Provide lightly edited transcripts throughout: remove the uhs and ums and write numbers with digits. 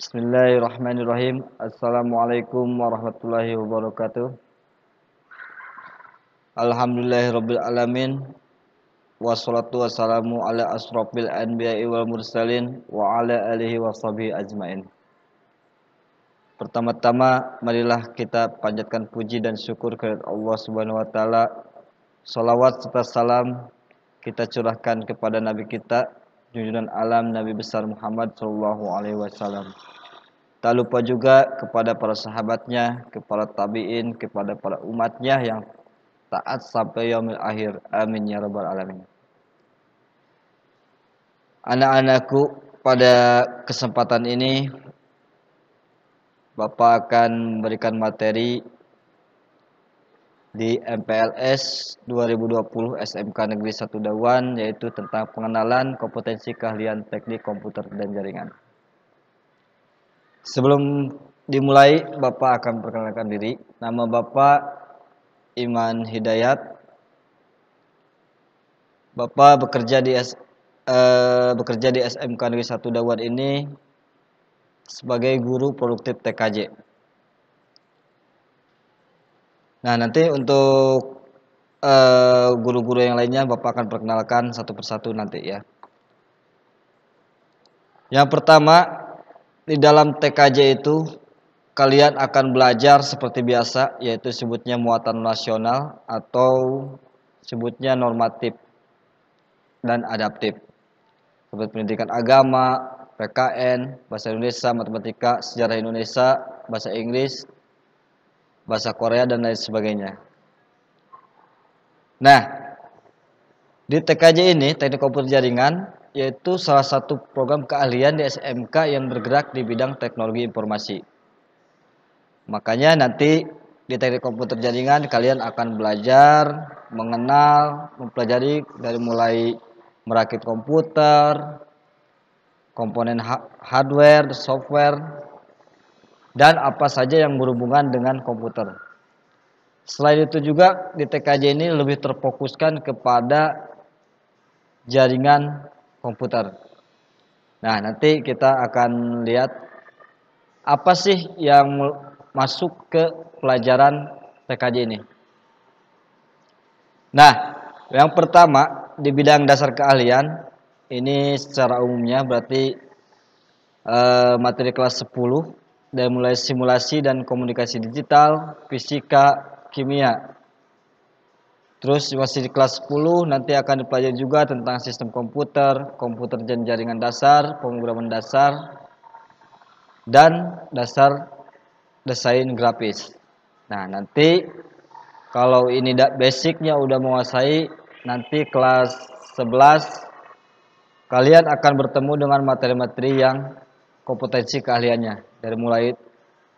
Bismillahirrahmanirrahim. Assalamualaikum warahmatullahi wabarakatuh. Alhamdulillahirabbil alamin. Wassalatu wassalamu ala asrofil anbiya'i wal mursalin wa ala alihi washabihi ajmain. Pertama-tama marilah kita panjatkan puji dan syukur kepada Allah Subhanahu wa taala. Salawat serta salam kita curahkan kepada nabi kita, junjungan alam Nabi besar Muhammad sallallahu alaihi wasallam. Tak lupa juga kepada para sahabatnya, kepada tabi'in, kepada para umatnya yang taat sampai yaumil akhir. Amin ya rabbal alamin. Anak-anakku, pada kesempatan ini Bapak akan memberikan materi di MPLS 2020 SMK Negeri 1 Dawan, yaitu tentang pengenalan kompetensi keahlian teknik komputer dan jaringan. Sebelum dimulai, Bapak akan perkenalkan diri. Nama Bapak Iman Hidayat. Bapak bekerja di SMK Negeri 1 Dawan ini sebagai guru produktif TKJ. Nah, nanti untuk guru-guru yang lainnya Bapak akan perkenalkan satu persatu nanti ya. Yang pertama, di dalam TKJ itu kalian akan belajar seperti biasa, yaitu sebutnya muatan nasional atau sebutnya normatif dan adaptif. Seperti pendidikan agama, PKN, bahasa Indonesia, matematika, sejarah Indonesia, bahasa Inggris, bahasa Korea dan lain sebagainya. Nah, di TKJ ini, teknik komputer jaringan, yaitu salah satu program keahlian di SMK yang bergerak di bidang teknologi informasi. Makanya nanti di teknik komputer jaringan kalian akan belajar, mengenal, mempelajari dari mulai merakit komputer, komponen hardware, software, dan apa saja yang berhubungan dengan komputer. Selain itu juga di TKJ ini lebih terfokuskan kepada jaringan komputer. Nah, nanti kita akan lihat apa sih yang masuk ke pelajaran TKJ ini. Nah, yang pertama di bidang dasar keahlian ini secara umumnya berarti materi kelas 10 dari mulai simulasi dan komunikasi digital, fisika, kimia. Terus masih di kelas 10 nanti akan dipelajari juga tentang sistem komputer, komputer dan jaringan dasar, pemrograman dasar, dan dasar desain grafis. Nah, nanti kalau ini basicnya udah menguasai, nanti kelas 11 kalian akan bertemu dengan materi-materi yang kompetensi keahliannya. Dari mulai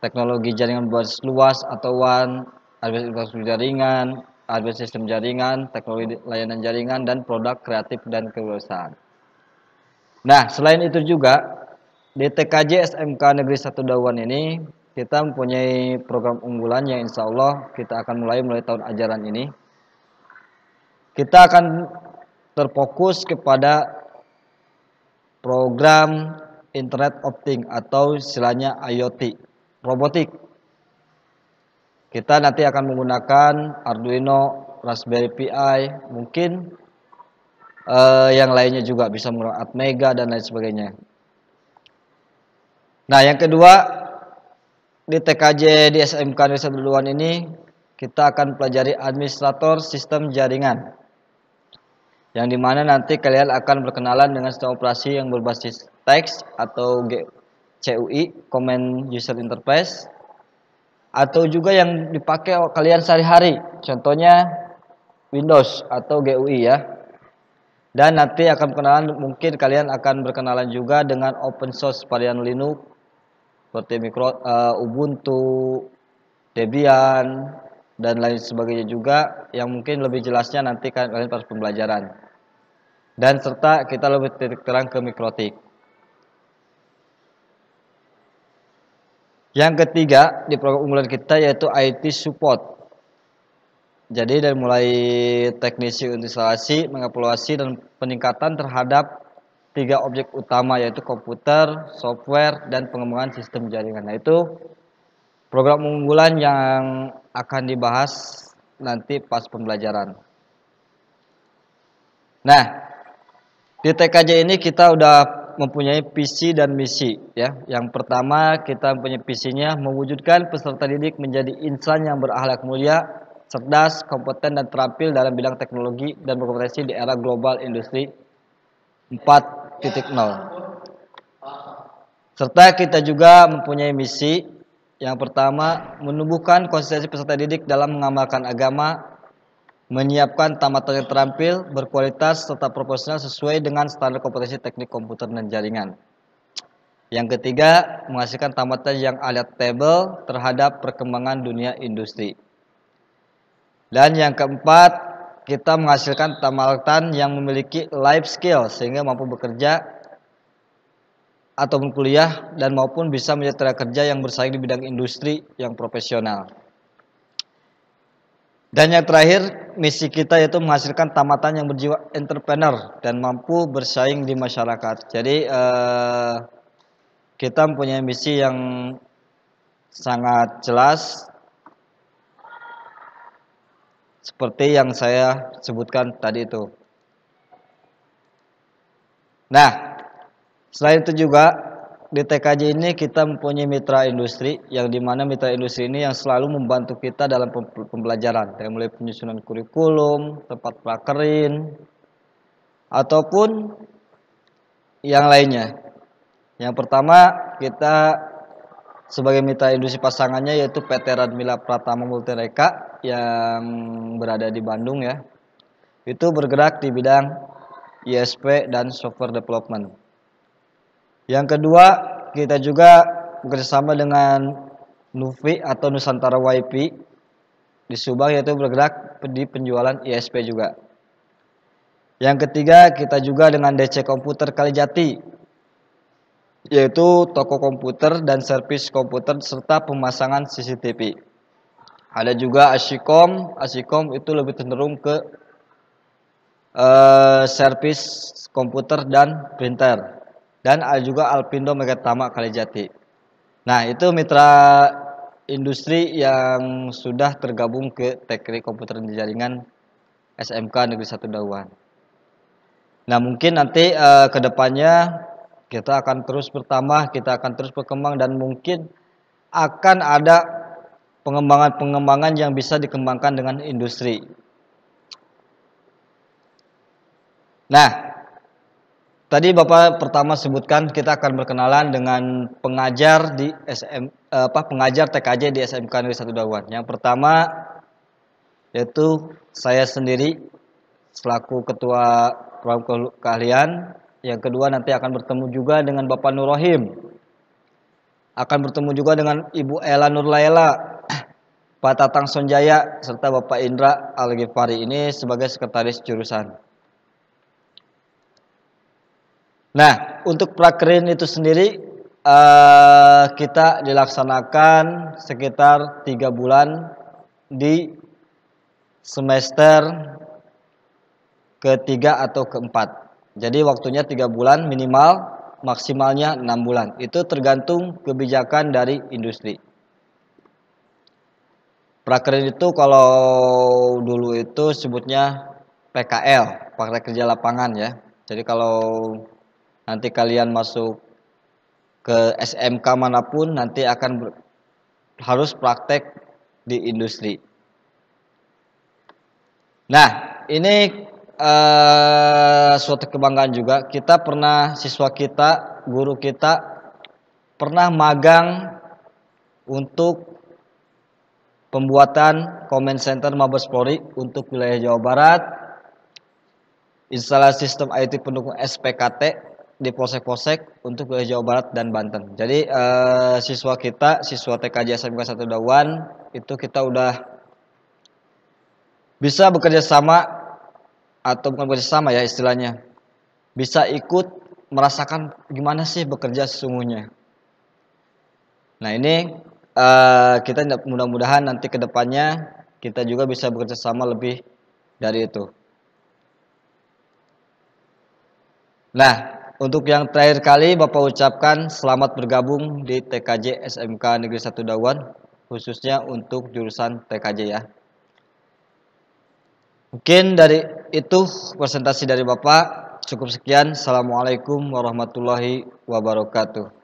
teknologi jaringan berbasis luas atau WAN, hardware infrastruktur jaringan, hardware sistem jaringan, teknologi layanan jaringan, dan produk kreatif dan kewirausahaan. Nah, selain itu juga di TKJ SMK Negeri 1 Dawan ini kita mempunyai program unggulan yang insya Allah kita akan mulai tahun ajaran ini. Kita akan terfokus kepada program Internet of Things atau istilahnya IoT, robotik. Kita nanti akan menggunakan Arduino, Raspberry Pi, mungkin yang lainnya juga bisa menggunakan Atmega dan lain sebagainya. Nah, yang kedua di TKJ di SMK Negeri 1 Dawan ini kita akan pelajari administrator sistem jaringan, yang dimana nanti kalian akan berkenalan dengan sistem operasi yang berbasis teks atau CUI, Command User Interface, atau juga yang dipakai kalian sehari-hari, contohnya Windows atau GUI ya. Dan nanti akan berkenalan, mungkin kalian akan berkenalan juga dengan open source varian Linux seperti Ubuntu, Debian, dan lain sebagainya juga, yang mungkin lebih jelasnya nanti kalian pas pembelajaran. Dan serta kita lebih titik terang ke mikrotik. Yang ketiga di program unggulan kita yaitu IT support. Jadi dari mulai teknisi instalasi, mengevaluasi dan peningkatan terhadap tiga objek utama, yaitu komputer, software, dan pengembangan sistem jaringan. Nah, itu program unggulan yang akan dibahas nanti pas pembelajaran. Nah, di TKJ ini kita udah mempunyai visi dan misi ya. Yang pertama, kita mempunyai visinya mewujudkan peserta didik menjadi insan yang berakhlak mulia, cerdas, kompeten dan terampil dalam bidang teknologi dan berkompetensi di era global industri 4.0. Serta kita juga mempunyai misi yang pertama, menumbuhkan konsistensi peserta didik dalam mengamalkan agama, menyiapkan tamatan yang terampil, berkualitas, serta proporsional sesuai dengan standar kompetensi teknik komputer dan jaringan. Yang ketiga, menghasilkan tamatan yang adaptable terhadap perkembangan dunia industri. Dan yang keempat, kita menghasilkan tamatan yang memiliki life skill sehingga mampu bekerja ataupun kuliah dan maupun bisa menjadi tenaga kerja yang bersaing di bidang industri yang profesional. Dan yang terakhir, misi kita yaitu menghasilkan tamatan yang berjiwa entrepreneur dan mampu bersaing di masyarakat. Jadi kita mempunyai misi yang sangat jelas seperti yang saya sebutkan tadi itu. Nah, selain itu juga di TKJ ini kita mempunyai mitra industri yang dimana mitra industri ini yang selalu membantu kita dalam pembelajaran dari mulai penyusunan kurikulum, tempat prakerin, ataupun yang lainnya. Yang pertama kita sebagai mitra industri pasangannya yaitu PT Radmila Pratama Multireka yang berada di Bandung ya. Itu bergerak di bidang ISP dan software development. Yang kedua, kita juga bekerjasama dengan Nuvi atau Nusantara WiFi di Subang yaitu bergerak di penjualan ISP juga. Yang ketiga, kita juga dengan DC Komputer Kalijati yaitu toko komputer dan servis komputer serta pemasangan CCTV. Ada juga Asikom itu lebih cenderung ke servis komputer dan printer. Dan ada juga Alpindo Megatama Kalijati. Nah, itu mitra industri yang sudah tergabung ke Teknik Komputer dan Jaringan SMK Negeri 1 Dauan. Nah, mungkin nanti ke depannya kita akan terus bertambah, kita akan terus berkembang dan mungkin akan ada pengembangan-pengembangan yang bisa dikembangkan dengan industri. Nah, tadi Bapak pertama sebutkan kita akan berkenalan dengan pengajar di pengajar TKJ di SMK Negeri 1 Dauan. Yang pertama yaitu saya sendiri selaku ketua program keahlian. Yang kedua nanti akan bertemu juga dengan Bapak Nurrohim. Akan bertemu juga dengan Ibu Ella Nurlaila, Pak Tatang Sonjaya serta Bapak Indra Al-Ghifari ini sebagai sekretaris jurusan. Nah, untuk prakerin itu sendiri kita dilaksanakan sekitar 3 bulan di semester ketiga atau keempat. Jadi waktunya 3 bulan minimal, maksimalnya 6 bulan. Itu tergantung kebijakan dari industri. Prakerin itu kalau dulu itu sebutnya PKL, praktek kerja lapangan ya. Jadi kalau nanti kalian masuk ke SMK manapun nanti akan harus praktek di industri. Nah, ini suatu kebanggaan juga. Kita pernah, siswa kita, guru kita pernah magang untuk pembuatan comment center Mabes Polri untuk wilayah Jawa Barat, instalasi sistem IT pendukung SPKT di polsek-polsek untuk wilayah Jawa Barat dan Banten. Jadi siswa kita, siswa TKJ SMK 1 Dauan itu kita udah bisa bekerja sama atau bukan bekerja sama ya istilahnya, bisa ikut merasakan gimana sih bekerja sesungguhnya. Nah ini kita mudah-mudahan nanti ke depannya kita juga bisa bekerja sama lebih dari itu. Nah, Untuk yang terakhir kali Bapak ucapkan selamat bergabung di TKJ SMK Negeri 1 Dawan, khususnya untuk jurusan TKJ ya. Mungkin dari itu presentasi dari Bapak. Cukup sekian. Assalamualaikum warahmatullahi wabarakatuh.